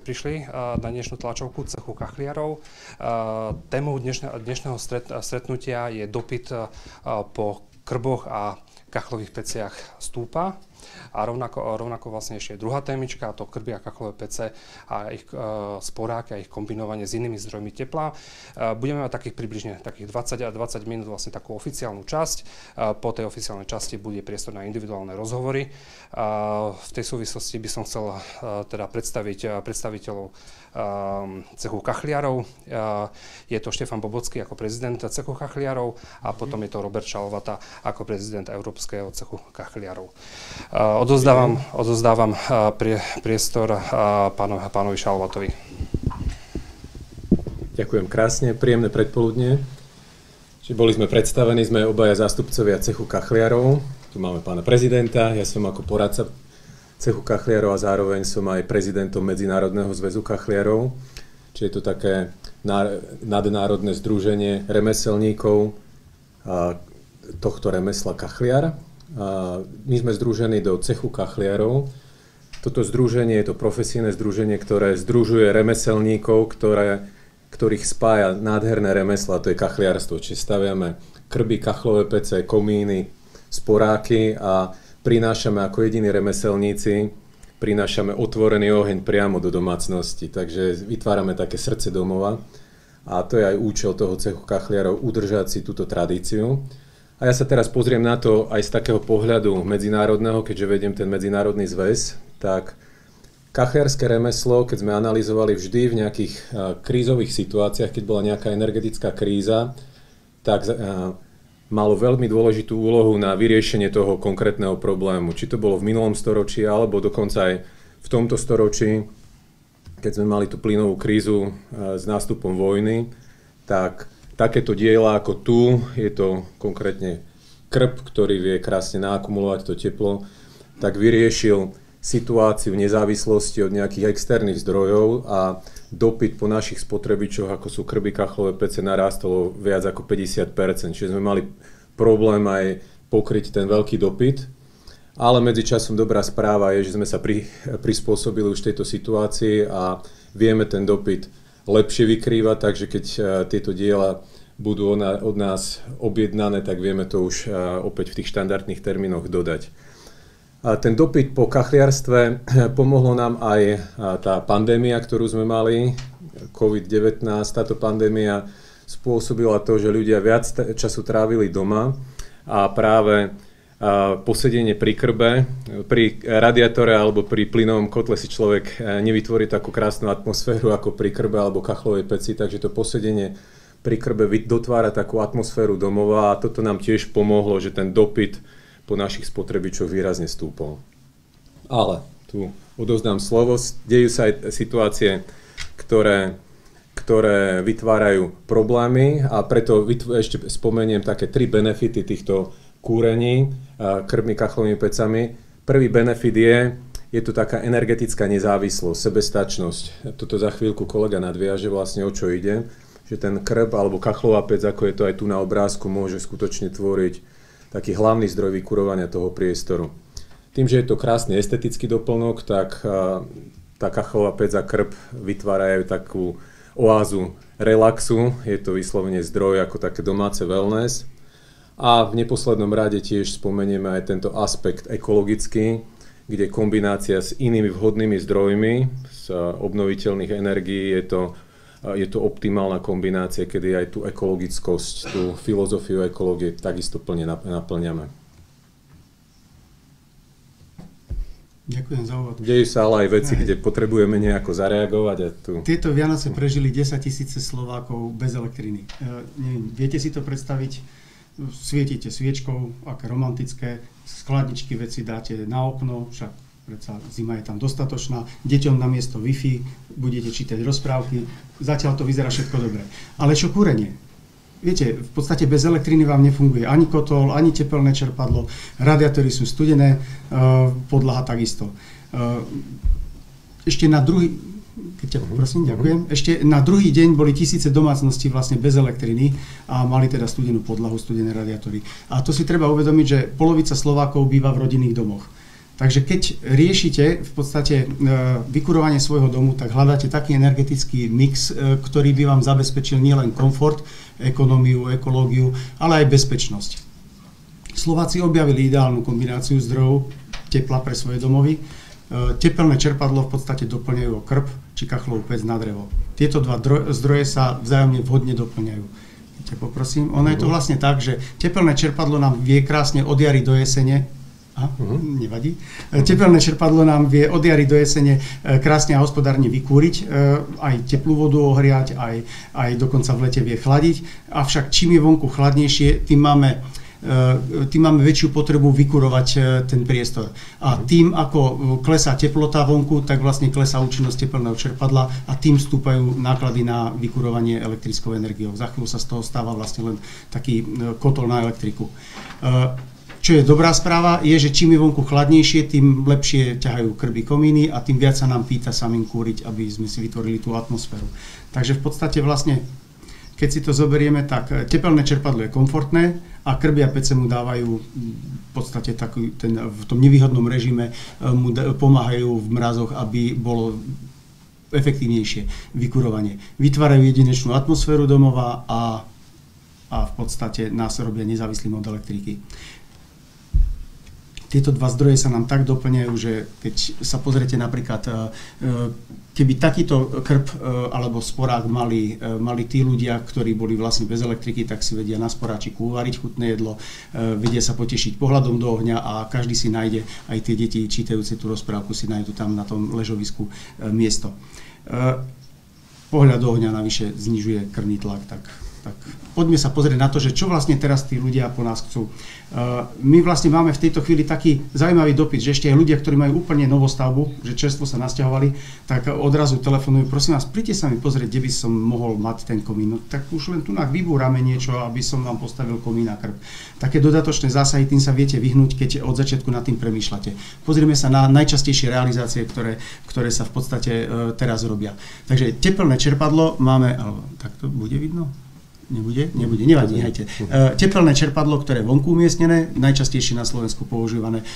Prišli na dnešnú tlačovku cechu kachliarov. Témou dnešného stretnutia je dopyt po krboch a kachlových peciach stúpa. A rovnako vlastne ešte je druhá témička, to krby a kachlové pece a ich sporáky a ich kombinovanie s inými zdrojmi tepla. Budeme mať približne 20 minút vlastne takú oficiálnu časť. Po tej oficiálnej časti bude priestor na individuálne rozhovory. V tej súvislosti by som chcel teda predstaviť predstaviteľov cechu kachliarov. Je to Štefan Bobocký ako prezident cechu kachliarov a potom je to Robert Šalovata ako prezident Európskeho cechu kachliarov. Odozdávam priestor pánovi Šalovatovi. Ďakujem krásne, príjemné predpoludnie. Boli sme predstavení, sme obaja zástupcovia cechu kachliarov. Tu máme pána prezidenta, ja som ako poradca cechu kachliarov a zároveň som aj prezidentom Medzinárodného zväzu kachliarov. Čiže je to také nadnárodné združenie remeselníkov tohto remesla kachliar. My sme združení do cechu kachliarov. Toto združenie je to profesijné združenie, ktoré združuje remeselníkov, ktorých spája nádherné remesla, to je kachliarstvo. Čiže staviame krby, kachlové pece, komíny, sporáky a prinášame ako jediní remeselníci, prinášame otvorený oheň priamo do domácnosti. Takže vytvárame také srdce domova a to je aj účel toho cechu kachliarov, udržať si túto tradíciu. A ja sa teraz pozriem na to aj z takého pohľadu medzinárodného, keďže vediem ten medzinárodný zväz, tak kachliarské remeslo, keď sme analyzovali vždy v nejakých krízových situáciách, keď bola nejaká energetická kríza, tak malo veľmi dôležitú úlohu na vyriešenie toho konkrétneho problému. Či to bolo v minulom storočí, alebo dokonca aj v tomto storočí, keď sme mali tú plynovú krízu s nástupom vojny, tak takéto diela ako tu, je to konkrétne krb, ktorý vie krásne naakumulovať to teplo, tak vyriešil situáciu nezávislosti od nejakých externých zdrojov a dopyt po našich spotrebičoch, ako sú krby, kachlové pece, narástol viac ako 50%. Čiže sme mali problém aj pokryť ten veľký dopyt. Ale medzičasom dobrá správa je, že sme sa prispôsobili už tejto situácii a vieme ten dopyt lepšie vykrývať, takže keď tieto diela budú od nás objednané, tak vieme to už opäť v tých štandardných termínoch dodať. A ten dopyt po kachliarstve pomohlo nám aj tá pandémia, ktorú sme mali, COVID-19. Táto pandémia spôsobila to, že ľudia viac času trávili doma a práve posedenie pri krbe, pri radiátore alebo pri plynovom kotle si človek nevytvorí takú krásnu atmosféru ako pri krbe alebo kachlovej peci, takže to posedenie pri krbe dotvára takú atmosféru domova a toto nám tiež pomohlo, že ten dopyt po našich spotrebičoch výrazne stúpol. Ale tu odovzdám slovo, dejú sa aj situácie, ktoré vytvárajú problémy a preto ešte spomeniem také 3 benefity týchto kúrení krbmi, kachlovými pecami. Prvý benefit je tu taká energetická nezávislosť, sebestačnosť. Toto za chvíľku kolega nadviaže vlastne o čo ide, že ten krb alebo kachlová pec, ako je to aj tu na obrázku, môže skutočne tvoriť taký hlavný zdroj vykurovania toho priestoru. Tým, že je to krásny estetický doplnok, tak tá kachlová pec a krb vytvárajú takú oázu relaxu, je to vyslovene zdroj ako také domáce wellness. A v neposlednom rade tiež spomenieme aj tento aspekt ekologický, kde kombinácia s inými vhodnými zdrojmi, z obnoviteľných energií, je to optimálna kombinácia, kedy aj tú ekologickosť, tú filozofiu ekológie takisto plne naplňame. Ďakujem za úvod. Dejú sa ale aj veci, kde potrebujeme nejako zareagovať. Tieto Vianoce prežili 10 000 Slovákov bez elektriny. Viete si to predstaviť? Svietite sviečkou, aké romantické, skladničky veci dáte na okno, však predsa zima je tam dostatočná, deťom namiesto Wi-Fi budete čítať rozprávky, zatiaľ to vyzerá všetko dobre. Ale čo kúrenie? Viete, v podstate bez elektriny vám nefunguje ani kotol, ani tepelné čerpadlo, radiátory sú studené, podlaha takisto. Ešte na druhý... Keď ťa poprosím, ďakujem. Ešte na druhý deň boli tisíce domácností vlastne bez elektriny a mali teda studenú podlahu, studené radiátory. A to si treba uvedomiť, že polovica Slovákov býva v rodinných domoch. Takže keď riešite v podstate vykurovanie svojho domu, tak hľadáte taký energetický mix, ktorý by vám zabezpečil nielen komfort, ekonómiu, ekológiu, ale aj bezpečnosť. Slováci objavili ideálnu kombináciu zdrojov tepla pre svoje domovy. Tepelné čerpadlo v podstate doplňajú krb či kachlovú pec na drevo. Tieto dva zdroje sa vzájomne vhodne doplňajú. Poprosím. Ono je to vlastne tak, že tepelné čerpadlo nám vie krásne od jary do jesene. Nevadí. Tepelné čerpadlo nám vie od jary do jesene krásne a hospodárne vykúriť, aj teplú vodu ohriať, aj dokonca v lete vie chladiť. Avšak čím je vonku chladnejšie, tým máme väčšiu potrebu vykurovať ten priestor. A tým, ako klesá teplota vonku, tak vlastne klesá účinnosť tepelného čerpadla a tým vstúpajú náklady na vykurovanie elektrickou energiou. Za chvíľu sa z toho stáva vlastne len taký kotol na elektriku. Čo je dobrá správa, je, že čím je vonku chladnejšie, tým lepšie ťahajú krby komíny a tým viac sa nám pýta samým kúriť, aby sme si vytvorili tú atmosféru. Takže v podstate vlastne, keď si to zoberieme, tak tepelné čerpadlo je komfortné a krby a pece mu dávajú v podstate v tom nevýhodnom režime mu pomáhajú v mrazoch, aby bolo efektívnejšie vykurovanie. Vytvárajú jedinečnú atmosféru domova a v podstate nás robia nezávislým od elektriky. Tieto dva zdroje sa nám tak doplňajú, že keď sa pozriete napríklad, keby takýto krb alebo sporák mali tí ľudia, ktorí boli vlastne bez elektriky, tak si vedia na sporáčiku uvariť chutné jedlo, vedia sa potešiť pohľadom do ohňa a každý si nájde, aj tie deti čítajúce tú rozprávku si nájdu tam na tom ležovisku miesto. Pohľad do ohňa navyše znižuje krvný tlak, tak poďme sa pozrieť na to, že čo vlastne teraz tí ľudia po nás chcú. My vlastne máme v tejto chvíli taký zaujímavý dopyt, že ešte aj ľudia, ktorí majú úplne novostavbu, že čerstvo sa nasťahovali, tak odrazu telefonujú, prosím vás, príďte sa mi pozrieť, kde by som mohol mať ten komín. No, tak už len tu vybúrame niečo, aby som vám postavil komín a krb. Také dodatočné zásahy, tým sa viete vyhnúť, keď od začiatku nad tým premýšľate. Pozrieme sa na najčastejšie realizácie, ktoré sa v podstate teraz robia. Takže tepelné čerpadlo máme, tak to bude vidno? Nebude, nevadí, hejte. Tepelné čerpadlo, ktoré je vonku umiestnené, najčastejšie na Slovensku používané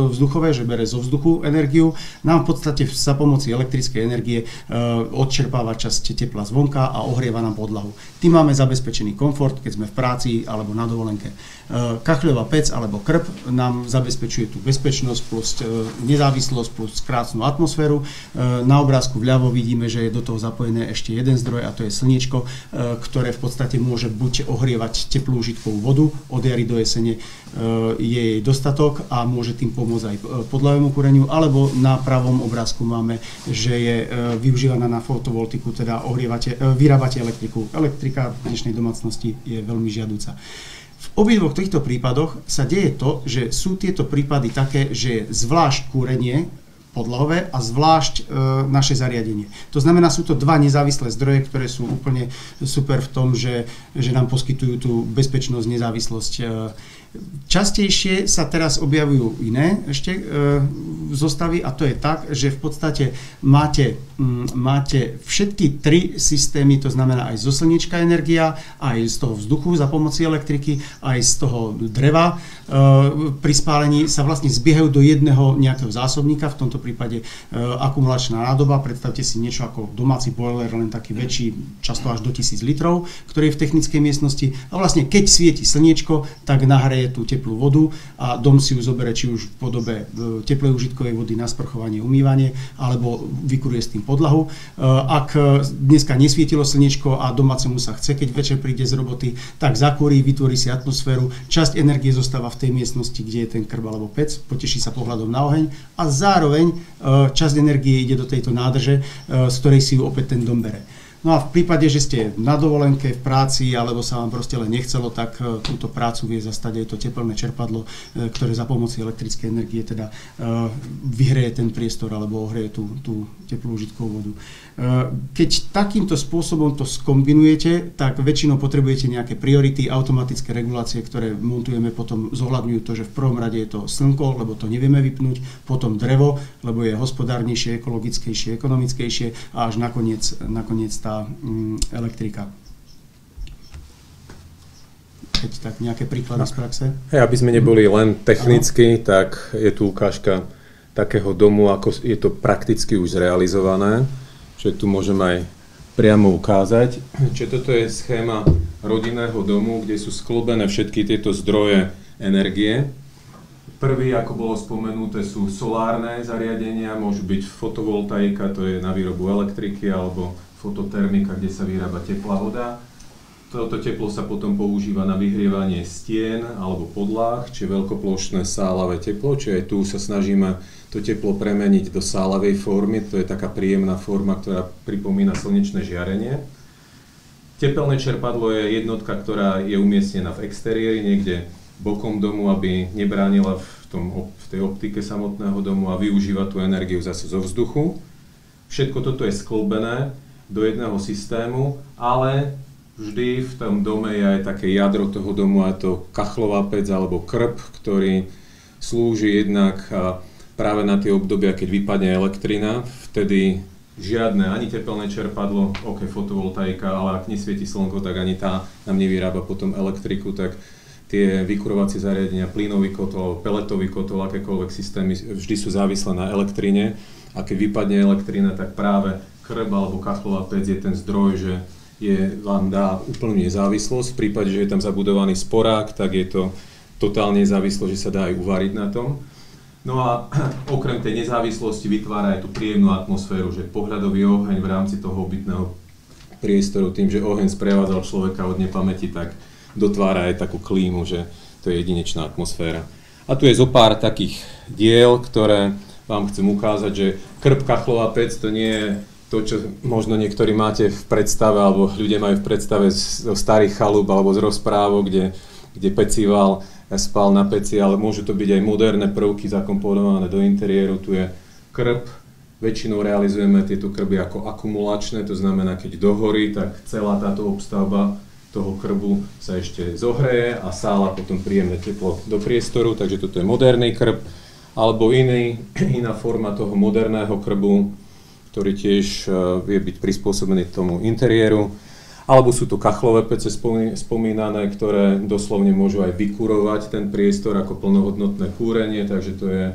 vzduchové, že bere zo vzduchu energiu, nám v podstate za pomoci elektrickej energie odčerpáva časť tepla zvonka a ohrieva nám podlahu. Tým máme zabezpečený komfort, keď sme v práci alebo na dovolenke. Kachľová pec alebo krb nám zabezpečuje tú bezpečnosť plus nezávislosť plus krásnu atmosféru. Na obrázku vľavo vidíme, že je do toho zapojené ešte jeden zdroj a to je slniečko, ktoré v podstate môže buď ohrievať teplú užitkovú vodu, od jary do jesene je jej dostatok a môže tým pomôcť aj podlahovému kúreniu, alebo na pravom obrázku máme, že je využívaná na fotovoltiku, teda vyrábate elektriku. Elektrika v dnešnej domácnosti je veľmi žiaduca. V obidvoch týchto prípadoch sa deje to, že sú tieto prípady také, že je zvlášť kúrenie podlahové a zvlášť naše zariadenie. To znamená, sú to dva nezávislé zdroje, ktoré sú úplne super v tom, že nám poskytujú tú bezpečnosť, nezávislosť. Častejšie sa teraz objavujú iné ešte zostavy a to je tak, že v podstate máte všetky tri systémy, to znamená aj zo slniečka energia, aj z toho vzduchu za pomoci elektriky, aj z toho dreva pri spálení sa vlastne zbiehajú do jedného nejakého zásobníka, v tomto prípade akumulačná nádoba, predstavte si niečo ako domáci boiler, len taký väčší, často až do 1000 litrov, ktorý je v technickej miestnosti a vlastne keď svieti slniečko, tak nahreje tú teplú vodu a dom si ju zoberie či už v podobe teplej užitkovej vody na sprchovanie, umývanie alebo vykuruje s tým podlahu. Ak dneska nesvietilo slniečko a domácemu sa chce, keď večer príde z roboty, tak zakúri, vytvorí si atmosféru, časť energie zostáva v tej miestnosti, kde je ten krb alebo pec, poteší sa pohľadom na oheň a zároveň časť energie ide do tejto nádrže, z ktorej si ju opäť ten dom bere. No a v prípade, že ste na dovolenke, v práci, alebo sa vám proste len nechcelo, tak túto prácu vie zastať aj to tepelné čerpadlo, ktoré za pomoci elektrickej energie teda vyhreje ten priestor alebo ohreje tú teplú užitkovú vodu. Keď takýmto spôsobom to skombinujete, tak väčšinou potrebujete nejaké priority, automatické regulácie, ktoré montujeme, potom zohľadňujú to, že v prvom rade je to slnko, lebo to nevieme vypnúť, potom drevo, lebo je hospodárnejšie, ekologickejšie, ekonomickejšie a až nakoniec tá elektrika. keď tak nejaké príklady z praxe. Hej, aby sme neboli len technicky, tak je tu ukážka takého domu, ako je to prakticky už zrealizované, že tu môžem aj priamo ukázať. Čiže toto je schéma rodinného domu, kde sú skĺbené všetky tieto zdroje energie. Prvý, ako bolo spomenuté, sú solárne zariadenia, môžu byť fotovoltaika, to je na výrobu elektriky, alebo fototermika, kde sa vyrába teplá voda. Toto teplo sa potom používa na vyhrievanie stien alebo podláh, čiže veľkoplošné sálavé teplo, čiže aj tu sa snažíme to teplo premeniť do sálavej formy, to je taká príjemná forma, ktorá pripomína slnečné žiarenie. Tepelné čerpadlo je jednotka, ktorá je umiestnená v exteriéri, niekde bokom domu, aby nebránila v tej optike samotného domu a využíva tú energiu zase zo vzduchu. Všetko toto je skĺbené do jedného systému, ale vždy v tom dome je aj také jadro toho domu, a to kachlová pec alebo krb, ktorý slúži jednak práve na tie obdobia, keď vypadne elektrina, vtedy žiadne ani tepelné čerpadlo, fotovoltaika, ale ak nesvieti slnko, tak ani tá nám nevyrába potom elektriku, tak tie vykurovacie zariadenia, plynový kotol, peletový kotol, akékoľvek systémy vždy sú závislé na elektrine, a keď vypadne elektrina, tak práve krb alebo kachlová pec je ten zdroj, že vám dá úplnú nezávislosť. V prípade, že je tam zabudovaný sporák, tak je to totálne nezávislosť, že sa dá aj uvariť na tom. No a okrem tej nezávislosti vytvára aj tú príjemnú atmosféru, že pohľadový oheň v rámci toho obytného priestoru, tým, že oheň sprevádzal človeka od nepamäti, tak dotvára aj takú klímu, že to je jedinečná atmosféra. A tu je zo pár takých diel, ktoré vám chcem ukázať, že krb, kachlová pec, to nie je to, čo možno niektorí máte v predstave, alebo ľudia majú v predstave zo starých chalúb alebo z rozprávok, kde pecival spal na peci, ale môžu to byť aj moderné prvky zakomponované do interiéru. Tu je krb, väčšinou realizujeme tieto krby ako akumulačné, to znamená, keď dohorí, tak celá táto obstavba toho krbu sa ešte zohreje a sála potom príjemné teplo do priestoru, takže toto je moderný krb, alebo iná forma toho moderného krbu, ktorý tiež vie byť prispôsobený tomu interiéru. Alebo sú to kachlové pece spomínané, ktoré doslovne môžu aj vykurovať ten priestor ako plnohodnotné kúrenie, takže to je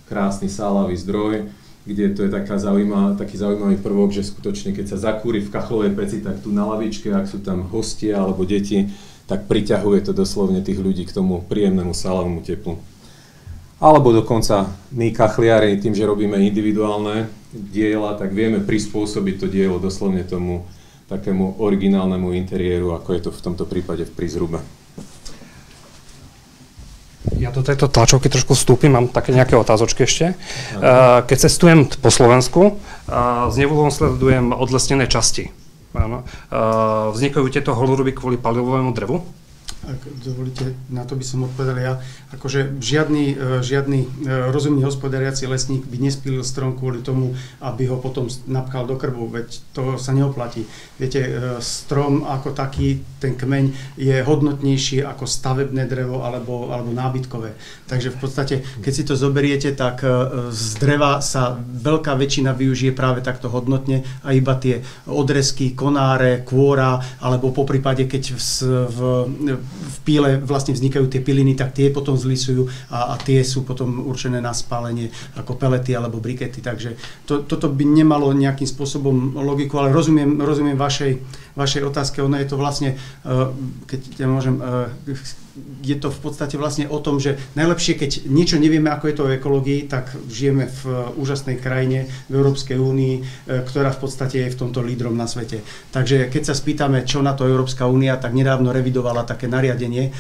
krásny sálavý zdroj, kde to je taký zaujímavý prvok, že skutočne keď sa zakúri v kachlovej peci, tak tu na lavičke, ak sú tam hostia alebo deti, tak priťahuje to doslovne tých ľudí k tomu príjemnému sálavému teplu. Alebo dokonca my kachliári, tým, že robíme individuálne diela, tak vieme prispôsobiť to dielo doslovne tomu takému originálnemu interiéru, ako je to v tomto prípade v prízrube. Ja do tejto tlačovky trošku vstúpim, mám také nejaké otázočky ešte. Keď cestujem po Slovensku, s nevoľom sledujem odlesnené časti. Vznikajú tieto holuruby kvôli palivovému drevu? Ak dovolíte, na to by som odpovedal ja. Akože žiadny rozumný hospodáriaci lesník by nespílil strom kvôli tomu, aby ho potom napchal do krbu, veď to sa neoplatí. Viete, strom ako taký, ten kmeň je hodnotnejší ako stavebné drevo alebo nábytkové. Takže v podstate, keď si to zoberiete, tak z dreva sa veľká väčšina využije práve takto hodnotne a iba tie odrezky, konáre, kôra, alebo poprípade, keď v píle vlastne vznikajú tie piliny, tak tie potom zlisujú a tie sú potom určené na spálenie ako pelety alebo brikety. Takže toto by nemalo nejakým spôsobom logiku, ale rozumiem vašej otázke. Ono je to vlastne, keď ja môžem, je to v podstate vlastne o tom, že najlepšie, keď niečo nevieme, ako je to v ekológii, tak žijeme v úžasnej krajine, v Európskej únii, ktorá v podstate je v tomto lídrom na svete. Takže keď sa spýtame, čo na to Európska únia, tak nedávno revidovala také nariadenie.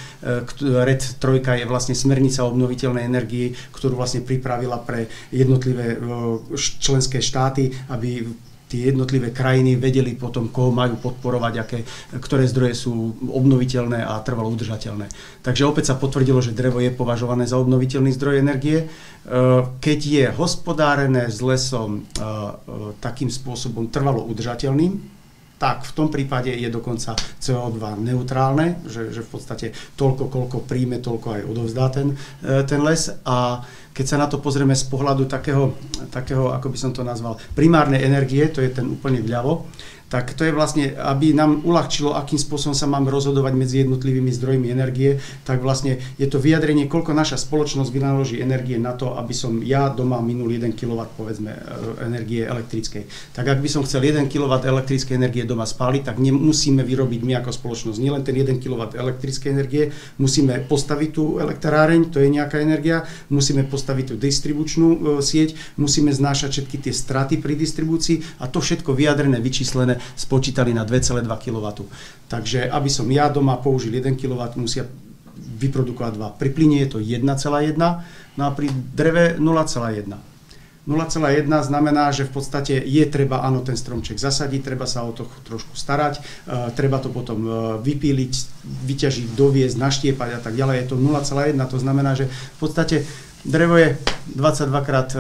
RED 3 je vlastne smernica o obnoviteľnej energii, ktorú vlastne pripravila pre jednotlivé členské štáty, aby tie jednotlivé krajiny vedeli potom, koho majú podporovať, ktoré zdroje sú obnoviteľné a trvalo udržateľné. Takže opäť sa potvrdilo, že drevo je považované za obnoviteľný zdroj energie. Keď je hospodárené s lesom takým spôsobom trvalo udržateľným, tak v tom prípade je dokonca CO2 neutrálne, že v podstate toľko, koľko príjme, toľko aj odovzdá ten les. A keď sa na to pozrieme z pohľadu takého, ako by som to nazval, primárnej energie, to je ten úplne vľavo, tak to je vlastne, aby nám uľahčilo, akým spôsobom sa máme rozhodovať medzi jednotlivými zdrojmi energie, tak vlastne je to vyjadrenie, koľko naša spoločnosť vynaloží energie na to, aby som ja doma minul 1 kW, povedzme, energie elektrickej. Tak ak by som chcel 1 kW elektrickej energie doma spáliť, tak musíme vyrobiť my ako spoločnosť nielen ten 1 kW elektrickej energie, musíme postaviť tú elektráreň, to je nejaká energia, musíme postaviť tú distribučnú sieť, musíme znášať všetky tie straty pri distribúcii a to všetko vyjadrené, vyčíslené spočítali na 2,2 kW. Takže aby som ja doma použil 1 kW, musia vyprodukovať 2. Pri plyne je to 1,1, no a pri dreve 0,1. 0,1 znamená, že v podstate je treba, áno, ten stromček zasadiť, treba sa o to trošku starať, treba to potom vypíliť, vyťažiť, doviezť, naštiepať a tak ďalej. Je to 0,1, to znamená, že v podstate drevo je 22 krát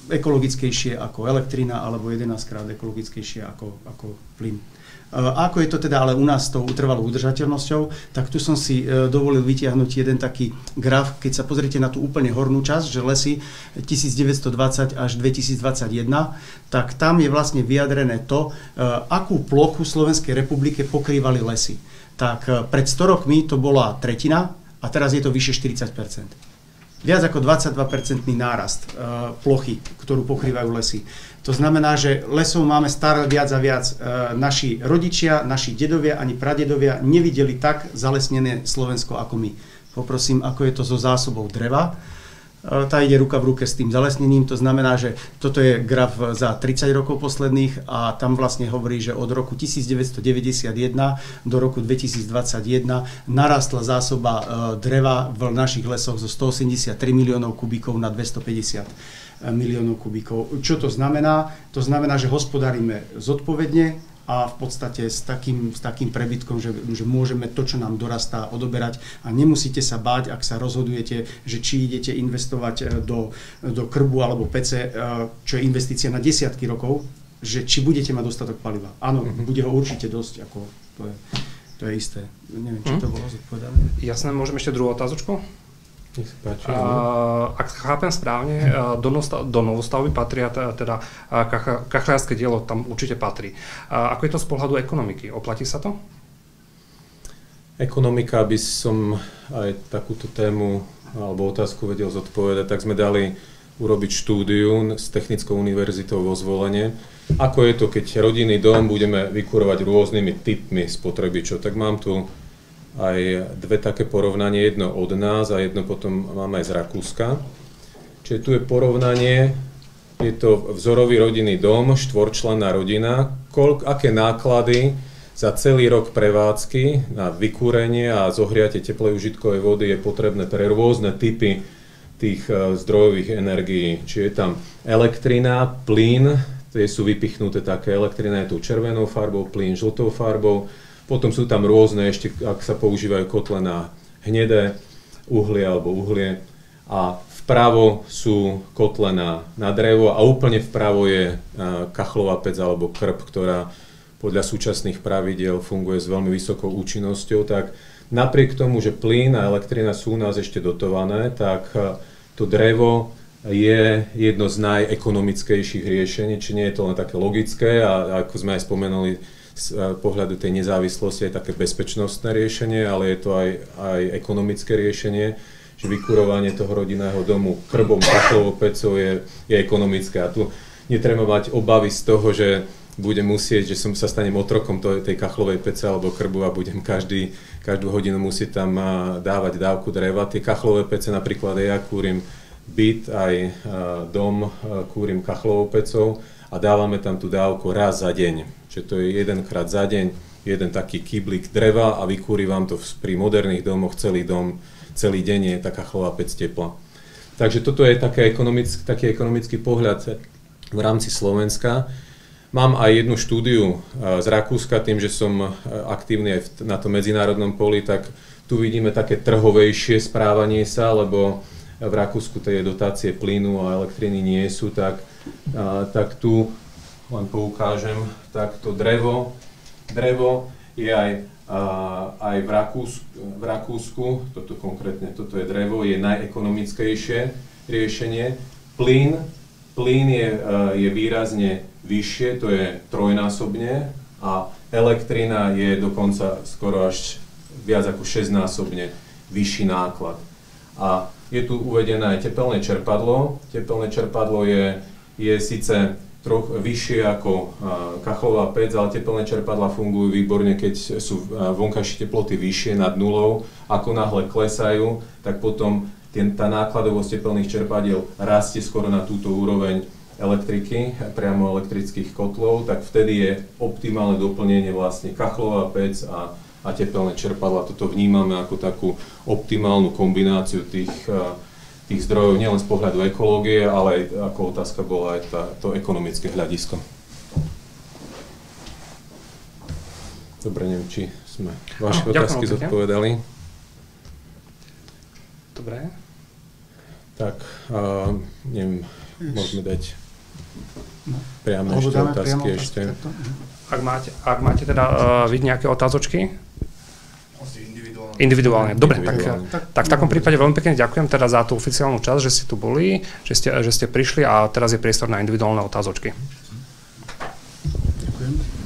ekologickejšie ako elektrina alebo 11 krát ekologickejšie ako plyn. A ako je to teda ale u nás s tou trvalou udržateľnosťou, tak tu som si dovolil vytiahnuť jeden taký graf, keď sa pozriete na tú úplne hornú časť, že lesy 1920 až 2021, tak tam je vlastne vyjadrené to, akú plochu Slovenskej republike pokrývali lesy. Tak pred 100 rokmi to bola tretina a teraz je to vyše 40%. Viac ako 22% nárast plochy, ktorú pokrývajú lesy. To znamená, že lesov máme stále viac a viac. Naši rodičia, naši dedovia ani pradedovia nevideli tak zalesnené Slovensko ako my. Poprosím, ako je to so zásobou dreva. Tá ide ruka v ruke s tým zalesnením, to znamená, že toto je graf za 30 rokov posledných a tam vlastne hovorí, že od roku 1991 do roku 2021 narastla zásoba dreva v našich lesoch zo 183 miliónov kubíkov na 250 miliónov kubíkov. Čo to znamená? To znamená, že hospodárime zodpovedne a v podstate s takým prebytkom, že môžeme to, čo nám dorastá, odoberať a nemusíte sa báť, ak sa rozhodujete, že či idete investovať do krbu alebo pece, čo je investícia na desiatky rokov, že či budete mať dostatok paliva. Áno, bude ho určite dosť, ako to je isté. Neviem, či to bolo zodpovedané. Jasné, môžeme ešte druhú otázočku? Nech sa páči. Ak chápem správne, do novostavby patria teda kachliarské dielo tam určite patrí. Ako je to z pohľadu ekonomiky? Oplatí sa to? Ekonomika, aby som aj takúto tému alebo otázku vedel zodpovedať, tak sme dali urobiť štúdiu s Technickou univerzitou vo Zvolene. Ako je to, keď rodinný dom budeme vykurovať rôznymi typmi spotrebičov? Tak mám tu aj dve také porovnanie, jedno od nás a jedno potom máme aj z Rakúska. Čiže tu je porovnanie, je to vzorový rodinný dom, štvorčlenná rodina, aké náklady za celý rok prevádzky na vykúrenie a zohriatie teplej užitkovej vody je potrebné pre rôzne typy tých zdrojových energií. Čiže je tam elektrina, plyn, tie sú vypichnuté také, elektrina je tu červenou farbou, plyn žltou farbou. Potom sú tam rôzne, ešte ak sa používajú kotle na hnedé uhlie alebo uhlie. A vpravo sú kotle na drevo a úplne vpravo je kachlová pec alebo krb, ktorá podľa súčasných pravidiel funguje s veľmi vysokou účinnosťou. Tak napriek tomu, že plyn a elektrina sú u nás ešte dotované, tak to drevo je jedno z najekonomickejších riešení, či nie je to len také logické a ako sme aj spomenuli, z pohľadu tej nezávislosti je také bezpečnostné riešenie, ale je to aj ekonomické riešenie, že vykurovanie toho rodinného domu krbom, kachlovou pecou je ekonomické. A tu netreba mať obavy z toho, že budem musieť, že sa stanem otrokom tej kachlovej pece alebo krbu a budem každú hodinu musieť tam dávať dávku dreva. Tie kachlové pece napríklad ja kúrim byt, aj dom kúrim kachlovou pecou a dávame tam tú dávku raz za deň. Čiže to je jedenkrát za deň, jeden taký kýblik dreva a vykúri vám to pri moderných domoch celý dom, celý deň je taká kachlová pec tepla. Takže toto je taký ekonomický pohľad v rámci Slovenska. Mám aj jednu štúdiu z Rakúska, tým, že som aktívny aj na tom medzinárodnom poli, tak tu vidíme také trhovejšie správanie sa, lebo v Rakúsku tie dotácie plynu a elektriny nie sú, tak tu len poukážem, tak to drevo je aj v Rakúsku, toto konkrétne, toto je drevo, je najekonomickejšie riešenie. Plyn plyn je výrazne vyššie, to je trojnásobne, a elektrina je dokonca skoro až viac ako 6-násobne vyšší náklad. A je tu uvedené aj tepelné čerpadlo. Tepelné čerpadlo je síce troch vyššie ako kachlová pec, ale tepelné čerpadlá fungujú výborne, keď sú vonkajšie teploty vyššie nad nulou. Ako náhle klesajú, tak potom tá nákladovosť tepelných čerpadiel rastie skoro na túto úroveň elektriky, priamo elektrických kotlov, tak vtedy je optimálne doplnenie vlastne kachlová pec a tepelné čerpadlá. Toto vnímame ako takú optimálnu kombináciu tých zdrojov, nielen z pohľadu ekológie, ale aj ako otázka bola aj to ekonomické hľadisko. Dobre, neviem, či sme vaše otázky zodpovedali. Dobre. Tak, neviem, môžeme dať priame otázky ešte. Ak máte teda vy nejaké otázočky? Individuálne. Dobre, tak v takom prípade veľmi pekne ďakujem teda za tú oficiálnu časť, že ste tu boli, že ste prišli a teraz je priestor na individuálne otázočky. Ďakujem.